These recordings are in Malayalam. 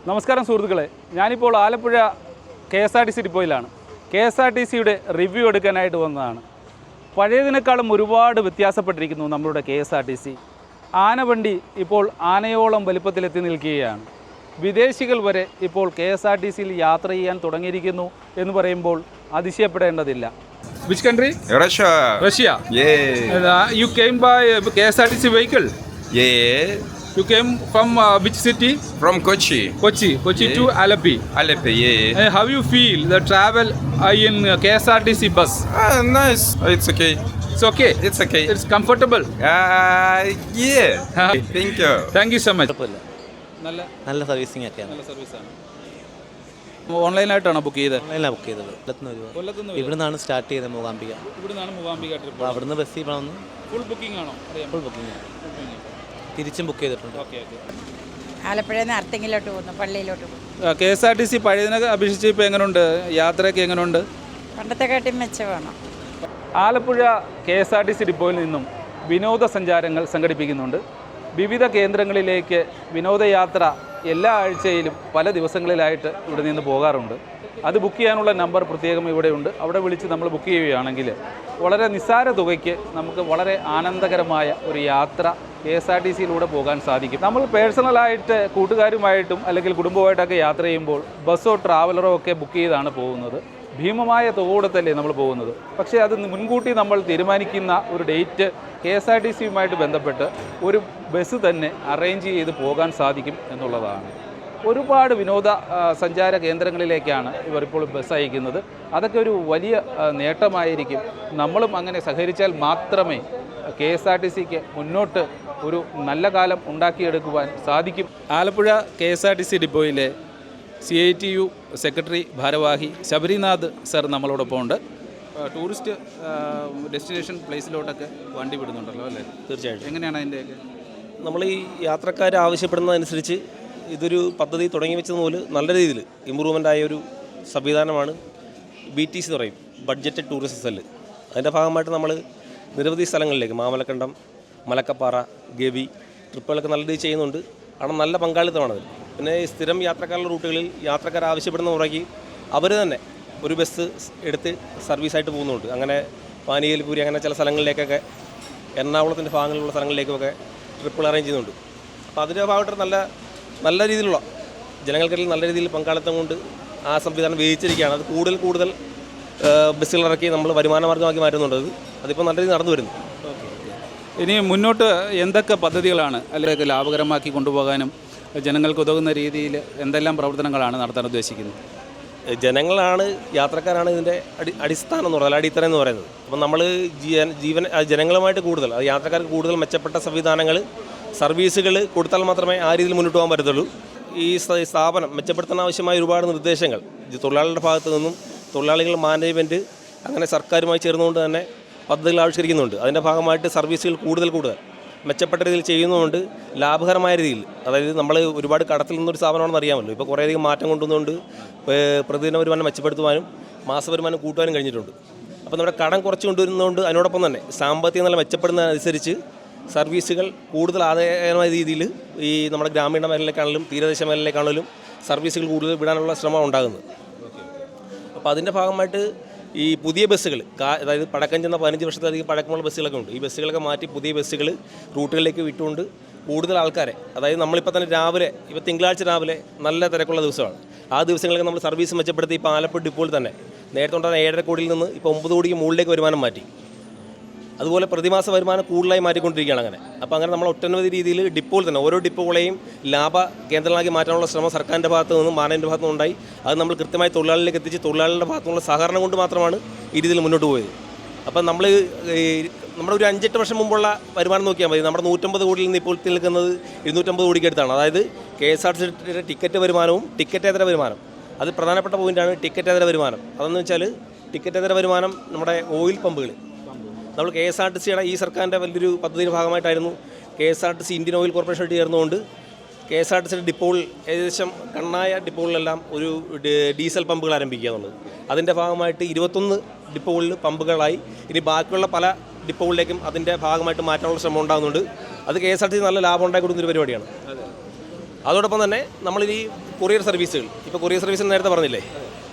നമസ്കാരം സുഹൃത്തുക്കളെ, ഞാനിപ്പോൾ ആലപ്പുഴ KSRTC ഡിപ്പോയിലാണ്. KSRTCയുടെ റിവ്യൂ എടുക്കാനായിട്ട് വന്നതാണ്. പഴയതിനേക്കാളും ഒരുപാട് വ്യത്യാസപ്പെട്ടിരിക്കുന്നു നമ്മളുടെ KSRTC. ആനവണ്ടി ഇപ്പോൾ ആനയോളം വലിപ്പത്തിലെത്തി നിൽക്കുകയാണ്. വിദേശികൾ വരെ ഇപ്പോൾ KSRTCയിൽ യാത്ര ചെയ്യാൻ തുടങ്ങിയിരിക്കുന്നു എന്ന് പറയുമ്പോൾ അതിശയപ്പെടേണ്ടതില്ല. Which country? Russia. Russia. Yeah. You came by KSRTC vehicle? Yeah. You came from which city? From Kochi. Kochi Yeah. to Alleppey. Alleppey, yeah. How you feel the travel in KSRTC bus? Nice. It's okay. It's okay. It's okay. It's comfortable. Yeah. Thank you. Thank you so much. നല്ല സർവീസിംഗ് ഒക്കെയാണ്. നല്ല സർവീസാണ്. ഓൺലൈനായിട്ടാണോ ബുക്ക് ചെയ്തത്? ഓൺലൈനിലാണ് ബുക്ക് ചെയ്തത്. ഇവിടെ നിന്നാണ് സ്റ്റാർട്ട് ചെയ്തത് മൂകാംബിക. ഇവിടുന്നാണ് മൂകാംബിക ട്രിപ്പ്. അവിടുന്ന് ബസ്സിൽ വന്ന് ഫുൾ ബുക്കിംഗ് ആണോ? ഫുൾ ബുക്കിംഗ് ആണ്. തിരിച്ചും ബുക്ക് ചെയ്തിട്ടുണ്ട്. ആലപ്പുഴയിൽ നിന്ന് അർത്തിങ്ങിലോട്ട് പോകുന്നു, പള്ളിയിലോട്ട് പോകുന്നു. KSRTC പഴയതിനൊക്കെ അപേക്ഷിച്ച് ഇപ്പോൾ എങ്ങനെയുണ്ട്? യാത്രയൊക്കെ എങ്ങനെയുണ്ട്? പണ്ടത്തെ കാട്ടി മെച്ചമാണ്. ആലപ്പുഴ KSRTC ഡിപ്പോയിൽ നിന്നും വിനോദസഞ്ചാരങ്ങൾ സംഘടിപ്പിക്കുന്നുണ്ട്. വിവിധ കേന്ദ്രങ്ങളിലേക്ക് വിനോദയാത്ര എല്ലാ ആഴ്ചയിലും പല ദിവസങ്ങളിലായിട്ട് ഇവിടെ നിന്ന് പോകാറുണ്ട്. അത് ബുക്ക് ചെയ്യാനുള്ള നമ്പർ പ്രത്യേകം ഇവിടെയുണ്ട്. അവിടെ വിളിച്ച് നമ്മൾ ബുക്ക് ചെയ്യുകയാണെങ്കിൽ വളരെ നിസ്സാര തുകയ്ക്ക് നമുക്ക് വളരെ ആനന്ദകരമായ ഒരു യാത്ര KSRTCയിലൂടെ പോകാൻ സാധിക്കും. നമ്മൾ പേഴ്സണലായിട്ട് കൂട്ടുകാരുമായിട്ടും അല്ലെങ്കിൽ കുടുംബമായിട്ടൊക്കെ യാത്ര ചെയ്യുമ്പോൾ ബസ്സോ ട്രാവലറോ ഒക്കെ ബുക്ക് ചെയ്താണ് പോകുന്നത്. ഭീമമായ തുക കൊടുത്തല്ലേ നമ്മൾ പോകുന്നത്. പക്ഷേ അത് മുൻകൂട്ടി നമ്മൾ തീരുമാനിക്കുന്ന ഒരു ഡേറ്റ് KSRTCയുമായിട്ട് ബന്ധപ്പെട്ട് ഒരു ബസ് തന്നെ അറേഞ്ച് ചെയ്ത് പോകാൻ സാധിക്കും എന്നുള്ളതാണ്. ഒരുപാട് വിനോദ സഞ്ചാര കേന്ദ്രങ്ങളിലേക്കാണ് ഇവർ ഇപ്പോൾ ബസ് അയക്കുന്നത്. അതൊക്കെ ഒരു വലിയ നേട്ടമായിരിക്കും. നമ്മളും അങ്ങനെ സഹകരിച്ചാൽ മാത്രമേ KSRTCക്ക് മുന്നോട്ട് ഒരു നല്ല കാലം ഉണ്ടാക്കിയെടുക്കുവാൻ സാധിക്കും. ആലപ്പുഴ KSRTC ഡിപ്പോയിലെ CITU സെക്രട്ടറി ഭാരവാഹി ശബരിനാഥ് സർ നമ്മളോടൊപ്പം ഉണ്ട്. ടൂറിസ്റ്റ് ഡെസ്റ്റിനേഷൻ പ്ലേസിലോട്ടൊക്കെ വണ്ടി വിടുന്നുണ്ടല്ലോ അല്ലേ? തീർച്ചയായിട്ടും. എങ്ങനെയാണ് അതിൻ്റെയൊക്കെ? നമ്മൾ ഈ യാത്രക്കാർ ആവശ്യപ്പെടുന്നതനുസരിച്ച് ഇതൊരു പദ്ധതി തുടങ്ങി വെച്ചത് പോലെ നല്ല രീതിയിൽ ഇമ്പ്രൂവ്മെൻ്റ് ആയ ഒരു സംവിധാനമാണ് BTC എന്ന് പറയും, ബഡ്ജറ്റ് ടൂറിസം സെല്ല്. അതിൻ്റെ ഭാഗമായിട്ട് നമ്മൾ നിരവധി സ്ഥലങ്ങളിലേക്ക് മാമലക്കണ്ടം, മലക്കപ്പാറ, ഗവി ട്രിപ്പുകളൊക്കെ നല്ല രീതിയിൽ ചെയ്യുന്നുണ്ട്. അവിടെ നല്ല പങ്കാളിത്തമാണത്. പിന്നെ സ്ഥിരം യാത്രക്കാരുടെ റൂട്ടുകളിൽ യാത്രക്കാർ ആവശ്യപ്പെടുന്ന മുറയ്ക്ക് അവർ തന്നെ ഒരു ബസ് എടുത്ത് സർവീസായിട്ട് പോകുന്നുണ്ട്. അങ്ങനെ പാനിയേൽപൂരി അങ്ങനെ ചില സ്ഥലങ്ങളിലേക്കൊക്കെ, എറണാകുളത്തിൻ്റെ ഭാഗങ്ങളിലുള്ള സ്ഥലങ്ങളിലേക്കൊക്കെ ട്രിപ്പുകൾ അറേഞ്ച് ചെയ്യുന്നുണ്ട്. അപ്പോൾ അതിൻ്റെ ഭാഗമായിട്ട് നല്ല രീതിയിലുള്ള ജനങ്ങൾക്കിടയിൽ നല്ല രീതിയിൽ പങ്കാളിത്തം കൊണ്ട് ആ സംവിധാനം വേദിച്ചിരിക്കുകയാണ്. അത് കൂടുതൽ ബസ്സുകൾ ഇറക്കി നമ്മൾ വരുമാന മാർഗ്ഗമാക്കി മാറ്റുന്നുണ്ട്. അതിപ്പോൾ നല്ല രീതിയിൽ നടന്നു വരുന്നു. ഇനി മുന്നോട്ട് എന്തൊക്കെ പദ്ധതികളാണ് അല്ലെങ്കിൽ ലാഭകരമാക്കി കൊണ്ടുപോകാനും ജനങ്ങൾക്ക് ഉതകുന്ന രീതിയിൽ എന്തെല്ലാം പ്രവർത്തനങ്ങളാണ് നടത്താൻ ഉദ്ദേശിക്കുന്നത്? ജനങ്ങളാണ്, യാത്രക്കാരാണ് ഇതിൻ്റെ അടിസ്ഥാനം എന്ന് പറയുന്നത്, അടിത്തറ എന്ന് പറയുന്നത്. അപ്പം നമ്മൾ ജനങ്ങളുമായിട്ട് കൂടുതൽ, അത് യാത്രക്കാർക്ക് കൂടുതൽ മെച്ചപ്പെട്ട സംവിധാനങ്ങൾ, സർവീസുകൾ കൊടുത്താൽ മാത്രമേ ആ രീതിയിൽ മുന്നോട്ട് പോകാൻ പറ്റത്തുള്ളൂ. ഈ സ്ഥാപനം മെച്ചപ്പെടുത്താൻ ആവശ്യമായ ഒരുപാട് നിർദ്ദേശങ്ങൾ തൊഴിലാളികളുടെ ഭാഗത്തു നിന്നും തൊഴിലാളികൾ മാനേജ്മെൻറ്റ് അങ്ങനെ സർക്കാരുമായി ചേർന്നുകൊണ്ട് തന്നെ പദ്ധതികൾ ആവിഷ്കരിക്കുന്നുണ്ട്. അതിൻ്റെ ഭാഗമായിട്ട് സർവീസുകൾ കൂടുതൽ മെച്ചപ്പെട്ട രീതിയിൽ ചെയ്യുന്നതുകൊണ്ട് ലാഭകരമായ രീതിയിൽ, അതായത് നമ്മൾ ഒരുപാട് കടത്തിൽ നിന്നൊരു സ്ഥാപനമാണെന്ന് അറിയാമല്ലോ. ഇപ്പോൾ കുറേയധികം മാറ്റം കൊണ്ടുവന്നുകൊണ്ട് പ്രതിദിന വരുമാനം മെച്ചപ്പെടുത്തുവാനും മാസവരുമാനം കൂട്ടുവാനും കഴിഞ്ഞിട്ടുണ്ട്. അപ്പോൾ നമ്മുടെ കടം കുറച്ച് കൊണ്ടുവരുന്നതുകൊണ്ട് അതിനോടൊപ്പം തന്നെ സാമ്പത്തിക നില മെച്ചപ്പെടുന്നതനുസരിച്ച് സർവീസുകൾ കൂടുതൽ ആദായകരമായ രീതിയിൽ ഈ നമ്മുടെ ഗ്രാമീണ മേഖലയിലേക്കാണെങ്കിലും തീരദേശ മേഖലയിലേക്കാണെങ്കിലും സർവീസുകൾ കൂടുതൽ വിടാനുള്ള ശ്രമം ഉണ്ടാകുന്നത്. അപ്പോൾ അതിൻ്റെ ഭാഗമായിട്ട് ഈ പുതിയ ബസ്സുകൾ, അതായത് പഴക്കം ചെന്ന 15 വർഷത്തിലധികം പഴക്കമുള്ള ബസ്സുകളൊക്കെ ഉണ്ട്. ഈ ബസ്സുകളൊക്കെ മാറ്റി പുതിയ ബസ്സുകൾ റൂട്ടുകളിലേക്ക് വിട്ടുകൊണ്ട് കൂടുതൽ ആൾക്കാരെ, അതായത് നമ്മളിപ്പോൾ തന്നെ രാവിലെ, ഇപ്പോൾ തിങ്കളാഴ്ച രാവിലെ നല്ല തിരക്കുള്ള ദിവസമാണ്. ആ ദിവസങ്ങളിലൊക്കെ നമ്മൾ സർവീസ് മെച്ചപ്പെടുത്തി ഇപ്പോൾ ആലപ്പുഴ ഡിപ്പോയിൽ തന്നെ നേരത്തെ ഉണ്ടായിരുന്ന 7.5 കോടിയിൽ നിന്ന് ഇപ്പോൾ 9 കോടിക്ക് മുകളിലേക്ക് വരുമാനം മാറ്റി. അതുപോലെ പ്രതിമാസ വരുമാനം കൂടുതലായി മാറ്റിക്കൊണ്ടിരിക്കുകയാണ്. അപ്പോൾ അങ്ങനെ നമ്മൾ ഒട്ടനവധി രീതിയിൽ ഡിപ്പോയിൽ തന്നെ ഓരോ ഡിപ്പോകളെയും ലാഭ കേന്ദ്രങ്ങളാക്കി മാറ്റാനുള്ള ശ്രമം സർക്കാരിൻ്റെ ഭാഗത്തു നിന്നും മാനേജിൻ്റെ ഭാഗത്തു നിന്നും ഉണ്ടായി. അത് നമ്മൾ കൃത്യമായി തൊഴിലാളികളിലേക്ക് എത്തിച്ച് തൊഴിലാളികളുടെ ഭാഗത്തുനിന്നുള്ള സഹകരണം കൊണ്ട് മാത്രമാണ് ഈ രീതിയിൽ മുന്നോട്ട് പോയത്. അപ്പം നമ്മൾ നമ്മുടെ ഒരു 5-8 വർഷം മുമ്പുള്ള വരുമാനം നോക്കിയാൽ മതി. നമ്മുടെ 150 കോടിയിൽ നിന്ന് ഇപ്പോൾ നിൽക്കുന്നത് 250 കോടിക്ക് അടുത്താണ്. അതായത് KSRTCയുടെ ടിക്കറ്റ് വരുമാനവും ടിക്കറ്റേതര വരുമാനം, അത് പ്രധാനപ്പെട്ട പോയിൻ്റാണ്. ടിക്കറ്റേതര വരുമാനം അതെന്ന് വെച്ചാൽ ടിക്കറ്റേതര വരുമാനം നമ്മുടെ ഓയിൽ പമ്പുകൾ, നമ്മൾ KSRTCയുടെ ഈ സർക്കാരിൻ്റെ വലിയൊരു പദ്ധതിയുടെ ഭാഗമായിട്ടായിരുന്നു KSRTC ഇന്ത്യൻ ഓയിൽ കോർപ്പറേഷനായിട്ട് ചേർന്നുകൊണ്ട് KSRTCയുടെ ഡിപ്പോകൾ, ഏകദേശം കണ്ണായ ഡിപ്പോകളിലെല്ലാം ഒരു ഡീസൽ പമ്പുകൾ ആരംഭിക്കുക എന്നുള്ളത്. അതിൻ്റെ ഭാഗമായിട്ട് 21 ഡിപ്പോകളിൽ പമ്പുകളായി. ഇനി ബാക്കിയുള്ള പല ഡിപ്പോകളിലേക്കും അതിൻ്റെ ഭാഗമായിട്ട് മാറ്റാനുള്ള ശ്രമം ഉണ്ടാകുന്നുണ്ട്. അത് KSRTC നല്ല ലാഭം ഉണ്ടാക്കി കൊടുക്കുന്നൊരു പരിപാടിയാണ്. അതോടൊപ്പം തന്നെ നമ്മളിനി കൊറിയർ സർവീസുകൾ, ഇപ്പോൾ കൊറിയർ സർവീസ് നേരത്തെ പറഞ്ഞില്ലേ,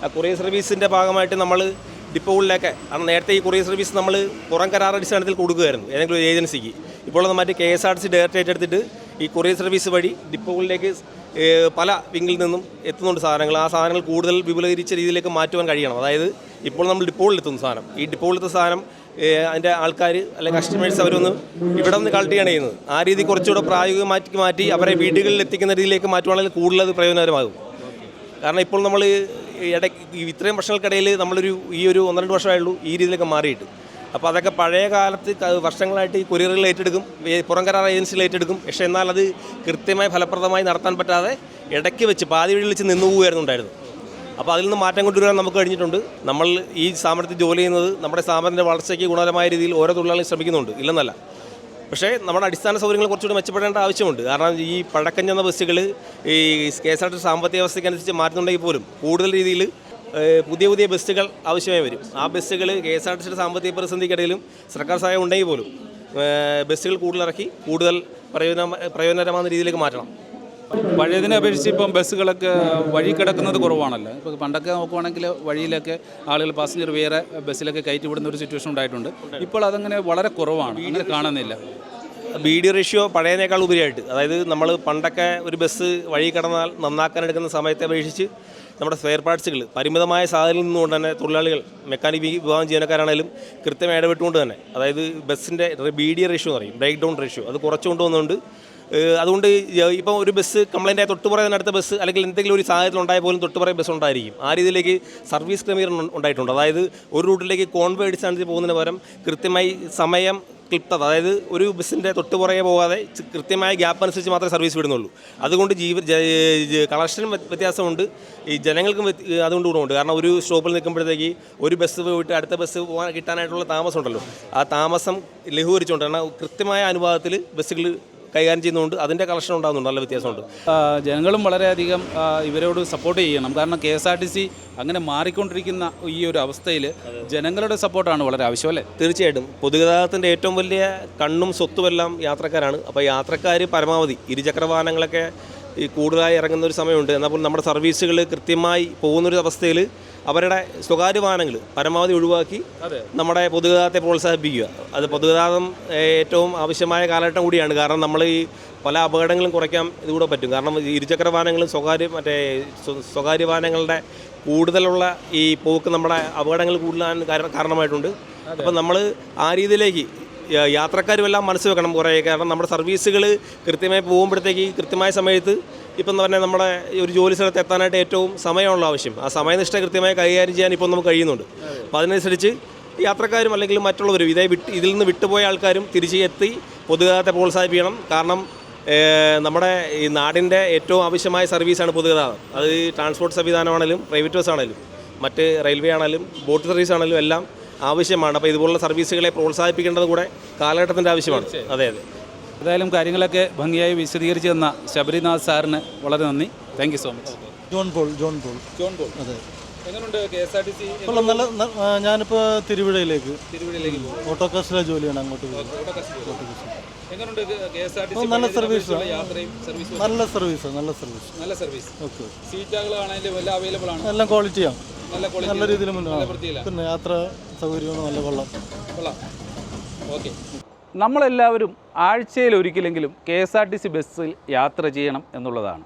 ആ കൊറിയർ സർവീസിൻ്റെ ഭാഗമായിട്ട് നമ്മൾ ഡിപ്പോകളിലേക്ക്, കാരണം നേരത്തെ ഈ കൊറിയർ സർവീസ് നമ്മൾ പുറം കരാർ അടിസ്ഥാനത്തിൽ കൊടുക്കുകയായിരുന്നു ഏതെങ്കിലും ഒരു ഏജൻസിക്ക്. ഇപ്പോൾ അത് മറ്റ് KSRTC ഡയറക്റ്റ് ഏറ്റെടുത്തിട്ട് ഈ കൊറിയർ സർവീസ് വഴി ഡിപ്പോകളിലേക്ക് പല വിങ്ങിൽ നിന്നും എത്തുന്നുണ്ട് സാധനങ്ങൾ. ആ സാധനങ്ങൾ കൂടുതൽ വിപുലീകരിച്ച രീതിയിലേക്ക് മാറ്റുവാൻ കഴിയണം. അതായത് ഇപ്പോൾ നമ്മൾ ഡിപ്പോകളിലെത്തുന്ന സാധനം, ഈ ഡിപ്പോകളിലത്തെ സാധനം അതിൻ്റെ ആൾക്കാർ അല്ലെങ്കിൽ കസ്റ്റമേഴ്സ് അവരൊന്ന് ഇവിടെ നിന്ന് കളക്ട് ചെയ്യാണ് ചെയ്യുന്നത്. ആ രീതി കുറച്ചുകൂടെ പ്രായോഗികമാക്കി മാറ്റി അവരെ വീടുകളിൽ എത്തിക്കുന്ന രീതിയിലേക്ക് മാറ്റുവാണെങ്കിൽ കൂടുതൽ അത് പ്രയോജനകരമാകും. കാരണം ഇപ്പോൾ നമ്മൾ ഇടയ്ക്ക് ഇത്രയും വർഷങ്ങൾക്കിടയിൽ ഈ ഒരു 1-2 വർഷമായുള്ളൂ ഈ രീതിയിലൊക്കെ മാറിയിട്ട്. അപ്പോൾ അതൊക്കെ പഴയ കാലത്ത് വർഷങ്ങളായിട്ട് ഈ കൊറിയറുകൾ ഏറ്റെടുക്കും, പുറം കരാർ ഏജൻസികൾ ഏറ്റെടുക്കും. പക്ഷേ എന്നാൽ അത് കൃത്യമായി ഫലപ്രദമായി നടത്താൻ പറ്റാതെ ഇടയ്ക്ക് വെച്ച് പാതി വഴിയിൽ വെച്ച് നിന്നു പോകുമായിരുന്നുണ്ടായിരുന്നു. അപ്പോൾ അതിൽ നിന്ന് മാറ്റം കൊണ്ടുവരാൻ നമുക്ക് കഴിഞ്ഞിട്ടുണ്ട്. നമ്മൾ ഈ സ്ഥാപനത്തിൽ ജോലി ചെയ്യുന്നത് നമ്മുടെ സ്ഥാപനത്തിൻ്റെ വളർച്ചയ്ക്ക് ഗുണകരമായ രീതിയിൽ ഓരോ തൊഴിലാളികളും ശ്രമിക്കുന്നുണ്ട്, ഇല്ലെന്നല്ല. പക്ഷേ നമ്മുടെ അടിസ്ഥാന സൗകര്യങ്ങൾ കുറച്ചുകൂടി മെച്ചപ്പെടേണ്ട ആവശ്യമുണ്ട്. കാരണം ഈ പഴക്കം ചെന്ന ബസ്സുകൾ ഈ KSRTC സാമ്പത്തിക അവസ്ഥയ്ക്കനുസരിച്ച് മാറ്റുന്നുണ്ടെങ്കിൽ പോലും കൂടുതൽ രീതിയിൽ പുതിയ ബസ്സുകൾ ആവശ്യമായി വരും. ആ ബസ്സുകൾ KSRTCയുടെ സാമ്പത്തിക പ്രതിസന്ധിക്കിടയിലും സർക്കാർ സഹായം ഉണ്ടെങ്കിൽ പോലും ബസ്സുകൾ കൂടുതലിറക്കി കൂടുതൽ പ്രയോജനകരമായ രീതിയിലേക്ക് മാറ്റണം. പഴയതിനെ അപേക്ഷിച്ച് ഇപ്പം ബസ്സുകളൊക്കെ വഴി കിടക്കുന്നത് കുറവാണല്ലോ. ഇപ്പോൾ പണ്ടൊക്കെ നോക്കുവാണെങ്കിൽ വഴിയിലൊക്കെ ആളുകൾ പാസഞ്ചർ വേറെ ബസ്സിലൊക്കെ കയറ്റി വിടുന്ന ഒരു സിറ്റുവേഷൻ ഉണ്ടായിട്ടുണ്ട്. ഇപ്പോൾ അതങ്ങനെ വളരെ കുറവാണ്, അങ്ങനെ കാണുന്നില്ല. BD റേഷ്യോ പഴയതിനേക്കാൾ ഉപരിയായിട്ട്, അതായത് നമ്മൾ പണ്ടൊക്കെ ഒരു ബസ് വഴി കിടന്നാൽ നന്നാക്കാൻ എടുക്കുന്ന സമയത്തെ അപേക്ഷിച്ച് നമ്മുടെ സ്പെയർ പാർട്സുകൾ പരിമിതമായ സാഹചര്യത്തിൽ നിന്നുകൊണ്ട് തന്നെ തൊഴിലാളികൾ, മെക്കാനിക് വിഭാഗം ജീവനക്കാരാണെങ്കിലും കൃത്യമായി ഇടപെട്ടുകൊണ്ട് തന്നെ, അതായത് ബസ്സിൻ്റെ BD റേഷ്യോ എന്ന് പറയും, ബ്രേക്ക് ഡൗൺ റേഷ്യോ, അത് കുറച്ച് കൊണ്ടുവന്നുകൊണ്ട് അതുകൊണ്ട് ഇപ്പോൾ ഒരു ബസ് കംപ്ലൈൻ്റ് ആയി തൊട്ടുപുറകെ അടുത്ത ബസ് അല്ലെങ്കിൽ എന്തെങ്കിലും ഒരു സാഹചര്യത്തിൽ ഉണ്ടായ പോലും തൊട്ടുപുറകെ ബസ് ഉണ്ടായിരിക്കും. ആ രീതിയിലേക്ക് സർവീസ് ക്രമീകരണം ഉണ്ടായിട്ടുണ്ട്. അതായത് ഒരു റൂട്ടിലേക്ക് കോൺവേ അടിസ്ഥാനത്തിൽ പോകുന്നതിന് പകരം കൃത്യമായി സമയം ക്ലിപ്തത, അതായത് ഒരു ബസ്സിൻ്റെ തൊട്ടുപുറകെ പോകാതെ കൃത്യമായ ഗ്യാപ്പ് അനുസരിച്ച് മാത്രമേ സർവീസ് വിടുന്നുള്ളൂ. അതുകൊണ്ട് കളക്ഷനും വ്യത്യാസമുണ്ട്, ഈ ജനങ്ങൾക്കും അതുകൊണ്ട് ഗുണമുണ്ട്. കാരണം ഒരു സ്റ്റോപ്പിൽ നിൽക്കുമ്പോഴത്തേക്ക് ഒരു ബസ് പോയിട്ട് അടുത്ത ബസ് പോകാൻ കിട്ടാനായിട്ടുള്ള താമസം ഉണ്ടല്ലോ, ആ താമസം ലഘൂകരിച്ചുകൊണ്ട്, കാരണം കൃത്യമായ അനുപാതത്തിൽ ബസ്സുകൾ കൈകാര്യം ചെയ്യുന്നതുകൊണ്ട് അതിൻ്റെ കളക്ഷൻ ഉണ്ടാകുന്നുണ്ട്, നല്ല വ്യത്യാസമുണ്ട്. ജനങ്ങളും വളരെയധികം ഇവരോട് സപ്പോർട്ട് ചെയ്യണം. കാരണം KSRTC അങ്ങനെ മാറിക്കൊണ്ടിരിക്കുന്ന ഈ ഒരു അവസ്ഥയിൽ ജനങ്ങളുടെ സപ്പോർട്ടാണ് വളരെ ആവശ്യം, അല്ലേ? തീർച്ചയായിട്ടും പൊതുഗതാഗതത്തിൻ്റെ ഏറ്റവും വലിയ കണ്ണും സ്വത്തുമെല്ലാം യാത്രക്കാരാണ്. അപ്പോൾ യാത്രക്കാർ പരമാവധി ഇരുചക്ര വാഹനങ്ങളൊക്കെ ഈ കൂടുതലായി ഇറങ്ങുന്ന ഒരു സമയമുണ്ട്. എന്നാൽ നമ്മുടെ സർവീസുകൾ കൃത്യമായി പോകുന്നൊരു അവസ്ഥയിൽ അവരുടെ സ്വകാര്യ വാഹനങ്ങൾ പരമാവധി ഒഴിവാക്കി നമ്മുടെ പൊതുഗതാഗതത്തെ പ്രോത്സാഹിപ്പിക്കുക. അത് പൊതുഗതാഗതം ഏറ്റവും ആവശ്യമായ കാലഘട്ടം കൂടിയാണ്. കാരണം നമ്മൾ ഈ പല അപകടങ്ങളും കുറയ്ക്കാൻ ഇതുകൂടെ പറ്റും. കാരണം ഇരുചക്ര വാഹനങ്ങളും സ്വകാര്യ വാഹനങ്ങളുടെ കൂടുതലുള്ള ഈ പോക്ക് നമ്മുടെ അപകടങ്ങൾ കൂടുതലാൻ കാരണമായിട്ടുണ്ട്. അപ്പം നമ്മൾ ആ രീതിയിലേക്ക് യാത്രക്കാരുമെല്ലാം മനസ്സ് വെക്കണം കുറേ. കാരണം നമ്മുടെ സർവീസുകൾ കൃത്യമായി പോകുമ്പോഴത്തേക്ക് കൃത്യമായ സമയത്ത് ഇപ്പം എന്ന് പറഞ്ഞാൽ നമ്മുടെ ഒരു ജോലി സ്ഥലത്ത് എത്താനായിട്ട് ഏറ്റവും സമയമുള്ള ആവശ്യം, ആ സമയനിഷ്ഠ കൃത്യമായി കൈകാര്യം ചെയ്യാൻ ഇപ്പോൾ നമുക്ക് കഴിയുന്നുണ്ട്. അപ്പോൾ അതിനനുസരിച്ച് യാത്രക്കാരും അല്ലെങ്കിൽ മറ്റുള്ളവരും ഇതിൽ നിന്ന് വിട്ടുപോയ ആൾക്കാരും തിരിച്ച് എത്തി പൊതുഗതാഗതത്തെ പ്രോത്സാഹിപ്പിക്കണം. കാരണം നമ്മുടെ ഈ നാടിൻ്റെ ഏറ്റവും ആവശ്യമായ സർവീസാണ് പൊതുഗതാഗതം. അത് ട്രാൻസ്പോർട്ട് സംവിധാനമാണെങ്കിലും പ്രൈവറ്റ് ബസ് ആണെങ്കിലും മറ്റ് റെയിൽവേ ആണെങ്കിലും ബോട്ട് സർവീസ് ആണെങ്കിലും എല്ലാം ആവശ്യമാണ്. അപ്പോൾ ഇതുപോലുള്ള സർവീസുകളെ പ്രോത്സാഹിപ്പിക്കേണ്ടത് കൂടെ കാലഘട്ടത്തിൻ്റെ ആവശ്യമാണ്. അതെ. ഏതായാലും കാര്യങ്ങളൊക്കെ ഭംഗിയായി വിശദീകരിച്ച് തന്ന ശബരിനാഥ് സാറിന് വളരെ നന്ദി. Thank you so much. John Paul. അതെ. എങ്ങനെയുണ്ട് KSRTC? നല്ല ഞാനിപ്പോൾ തിരുവിഴയിലേക്ക് ഓട്ടോക്കാസിലെ ജോലിയാണ്, അങ്ങോട്ട് എങ്ങനെയുണ്ട് KSRTC? നല്ല സർവീസ്, നല്ല സർവീസ്. ഓക്കെ. സീറ്റുകളാണെങ്കിലും എല്ലാം അവൈലബിൾ ആണ്, എല്ലാം ക്വാളിറ്റിയാണ്, നല്ല രീതിയിൽ വൃത്തിയില്ല, പിന്നെ യാത്ര സൗകര്യമാണ്, നല്ല കൊള്ളാം. ഓക്കെ. നമ്മളെല്ലാവരും ആഴ്ചയിലൊരിക്കലെങ്കിലും KSRTC ബസ്സിൽ യാത്ര ചെയ്യണം എന്നുള്ളതാണ്.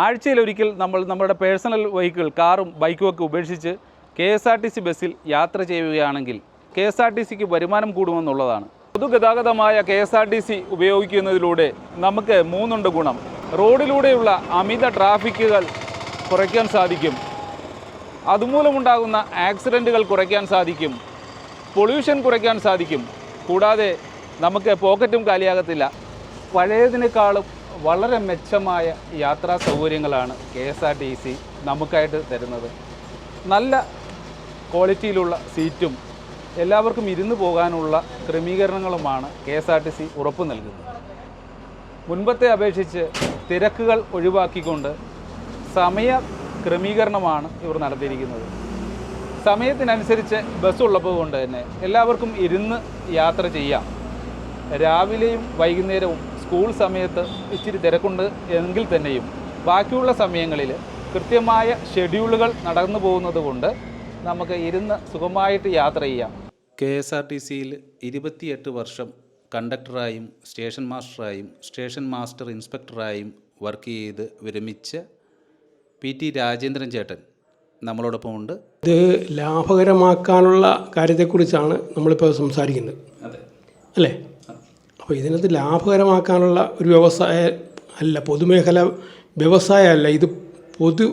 ആഴ്ചയിലൊരിക്കൽ നമ്മൾ നമ്മുടെ പേഴ്സണൽ വെഹിക്കിൾ, കാറും ബൈക്കും ഒക്കെ ഉപേക്ഷിച്ച് KSRTC ബസ്സിൽ യാത്ര ചെയ്യുകയാണെങ്കിൽ KSRTCക്ക് വരുമാനം കൂടുമെന്നുള്ളതാണ്. പൊതുഗതാഗതമായ KSRTC ഉപയോഗിക്കുന്നതിലൂടെ നമുക്ക് 3 ഗുണം. റോഡിലൂടെയുള്ള അമിത ട്രാഫിക്കുകൾ കുറയ്ക്കാൻ സാധിക്കും, അതുമൂലമുണ്ടാകുന്ന ആക്സിഡൻറ്റുകൾ കുറയ്ക്കാൻ സാധിക്കും, പൊല്യൂഷൻ കുറയ്ക്കാൻ സാധിക്കും. കൂടാതെ നമുക്ക് പോക്കറ്റും കാലിയാകത്തില്ല. പഴയതിനേക്കാളും വളരെ മെച്ചമായ യാത്രാ സൗകര്യങ്ങളാണ് KSRTC നമുക്കായിട്ട് തരുന്നത്. നല്ല ക്വാളിറ്റിയിലുള്ള സീറ്റും എല്ലാവർക്കും ഇരുന്ന് പോകാനുള്ള ക്രമീകരണങ്ങളുമാണ് KSRTC ഉറപ്പു നൽകുന്നത്. മുൻപത്തെ അപേക്ഷിച്ച് തിരക്കുകൾ ഒഴിവാക്കിക്കൊണ്ട് സമയ ക്രമീകരണമാണ് ഇവർ നടത്തിയിരിക്കുന്നത്. സമയത്തിനനുസരിച്ച് ബസ് ഉള്ളപ്പോൾ കൊണ്ട് തന്നെ എല്ലാവർക്കും ഇരുന്ന് യാത്ര ചെയ്യാം. രാവിലെയും വൈകുന്നേരവും സ്കൂൾ സമയത്ത് ഇച്ചിരി തിരക്കുണ്ട് എങ്കിൽ തന്നെയും ബാക്കിയുള്ള സമയങ്ങളിൽ കൃത്യമായ ഷെഡ്യൂളുകൾ നടന്നു പോകുന്നത് കൊണ്ട് നമുക്ക് ഇരുന്ന് സുഖമായിട്ട് യാത്ര ചെയ്യാം. KSRTCയിൽ 28 വർഷം കണ്ടക്ടറായും സ്റ്റേഷൻ മാസ്റ്ററായും സ്റ്റേഷൻ മാസ്റ്റർ ഇൻസ്പെക്ടറായും വർക്ക് ചെയ്ത് വിരമിച്ച PT രാജേന്ദ്രൻ ചേട്ടൻ നമ്മളോടൊപ്പം ഉണ്ട്. ഇത് ലാഭകരമാക്കാനുള്ള കാര്യത്തെക്കുറിച്ചാണ് നമ്മളിപ്പോൾ സംസാരിക്കുന്നത്, അല്ലേ? അപ്പോൾ ഇതിനകത്ത് ലാഭകരമാക്കാനുള്ള ഒരു വ്യവസായം അല്ല, പൊതുമേഖല വ്യവസായമല്ല, ഇത് പൊതു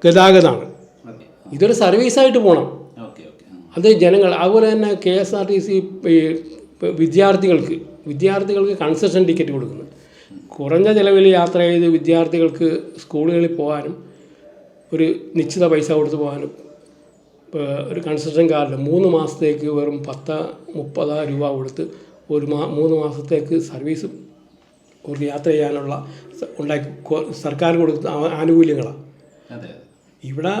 ഗതാഗതമാണ്. ഇതൊരു സർവീസായിട്ട് പോകണം. അത് ജനങ്ങൾ, അതുപോലെ തന്നെ KSRTC വിദ്യാർത്ഥികൾക്ക് കൺസെഷൻ ടിക്കറ്റ് കൊടുക്കുന്നു. കുറഞ്ഞ ചിലവിൽ യാത്ര ചെയ്ത് വിദ്യാർത്ഥികൾക്ക് സ്കൂളുകളിൽ പോകാനും ഒരു നിശ്ചിത പൈസ കൊടുത്ത് പോകാനും ഒരു കൺസെഷൻ കാർഡ് 3 മാസത്തേക്ക് വെറും 10-30 രൂപ കൊടുത്ത് 3 മാസത്തേക്ക് സർവീസ് ഒരു യാത്ര ചെയ്യാനുള്ള സർക്കാർ കൊടുത്ത ആനുകൂല്യങ്ങളാണ്. ഇവിടെ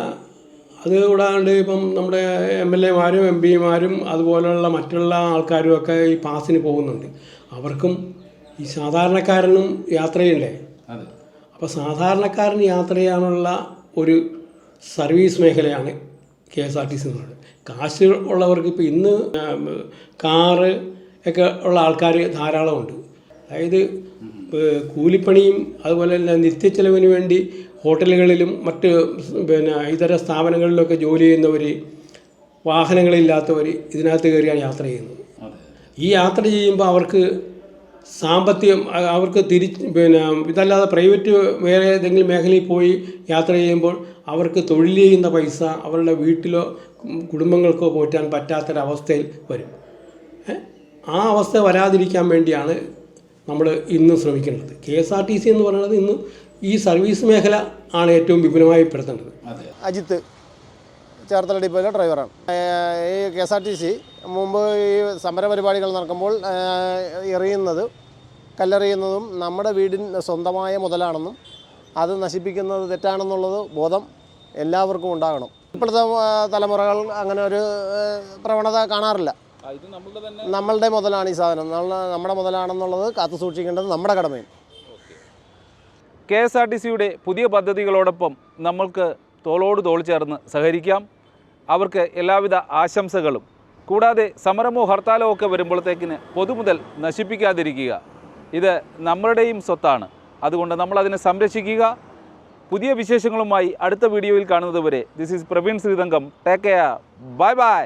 അത് കൂടാണ്ട് ഇപ്പം നമ്മുടെ MLA-മാരും MP-മാരും അതുപോലെയുള്ള മറ്റുള്ള ആൾക്കാരും ഒക്കെ ഈ പാസിന് പോകുന്നുണ്ട്. അവർക്കും ഈ സാധാരണക്കാരനും യാത്ര ചെയ്യണ്ടേ? അപ്പോൾ സാധാരണക്കാരന് യാത്ര ചെയ്യാനുള്ള ഒരു സർവീസ് മേഖലയാണ് KSRTC എന്ന് പറയുന്നത്. കാശ് ഉള്ളവർക്ക് ഇപ്പോൾ ഇന്ന് കാറ് ഒക്കെ ഉള്ള ആൾക്കാർ ധാരാളമുണ്ട്. അതായത് കൂലിപ്പണിയും അതുപോലെ തന്നെ നിത്യച്ചെലവിന് വേണ്ടി ഹോട്ടലുകളിലും മറ്റ് ഇതര സ്ഥാപനങ്ങളിലൊക്കെ ജോലി ചെയ്യുന്നവർ, വാഹനങ്ങളില്ലാത്തവർ ഇതിനകത്ത് കയറിയാണ് യാത്ര ചെയ്യുന്നത്. ഈ യാത്ര ചെയ്യുമ്പോൾ അവർക്ക് സാമ്പത്തികം, അവർക്ക് ഇതല്ലാതെ പ്രൈവറ്റ് വേറെ ഏതെങ്കിലും മേഖലയിൽ പോയി യാത്ര ചെയ്യുമ്പോൾ അവർക്ക് തൊഴിൽ ചെയ്യുന്ന പൈസ അവരുടെ വീട്ടിലോ കുടുംബങ്ങൾക്കോ പോറ്റാൻ പറ്റാത്തൊരവസ്ഥയിൽ വരും. ആ അവസ്ഥ വരാതിരിക്കാൻ വേണ്ടിയാണ് നമ്മൾ ഇന്ന് ശ്രമിക്കേണ്ടത്. KSRTC എന്ന് പറയുന്നത് ഇന്ന് ഈ സർവീസ് മേഖല ആണ് ഏറ്റവും വിപുലമായി പെടുത്തേണ്ടത്. അജിത്ത്, ചേർത്തല ഡിപ്പോയിലെ ഡ്രൈവറാണ്. ഈ KSRTC മുമ്പ് ഈ സമര പരിപാടികൾ നടക്കുമ്പോൾ കല്ലെറിയുന്നതും നമ്മുടെ വീടിന് സ്വന്തമായ മുതലാണെന്നും അത് നശിപ്പിക്കുന്നത് തെറ്റാണെന്നുള്ളത് ബോധം എല്ലാവർക്കും ഉണ്ടാകണം. ഇപ്പോഴത്തെ തലമുറകൾ അങ്ങനെ ഒരു പ്രവണത കാണാറില്ല. നമ്മളുടെ മുതലാണ് ഈ സാധനം, നമ്മുടെ മുതലാണെന്നുള്ളത് കാത്തു സൂക്ഷിക്കേണ്ടത് നമ്മുടെ കടമയും. KSRTCയുടെ പുതിയ പദ്ധതികളോടൊപ്പം നമ്മൾക്ക് തോളോട് തോൾ ചേർന്ന് സഹകരിക്കാം. അവർക്ക് എല്ലാവിധ ആശംസകളും. കൂടാതെ സമരമോ ഹർത്താലോ ഒക്കെ വരുമ്പോഴത്തേക്കിന് പൊതുമുതൽ നശിപ്പിക്കാതിരിക്കുക. ഇത് നമ്മളുടെയും സ്വത്താണ്. അതുകൊണ്ട് നമ്മളതിനെ സംരക്ഷിക്കുക. പുതിയ വിശേഷങ്ങളുമായി അടുത്ത വീഡിയോയിൽ കാണുന്നതുവരെ this is Praveen Sreethankam. Take care. Bye by.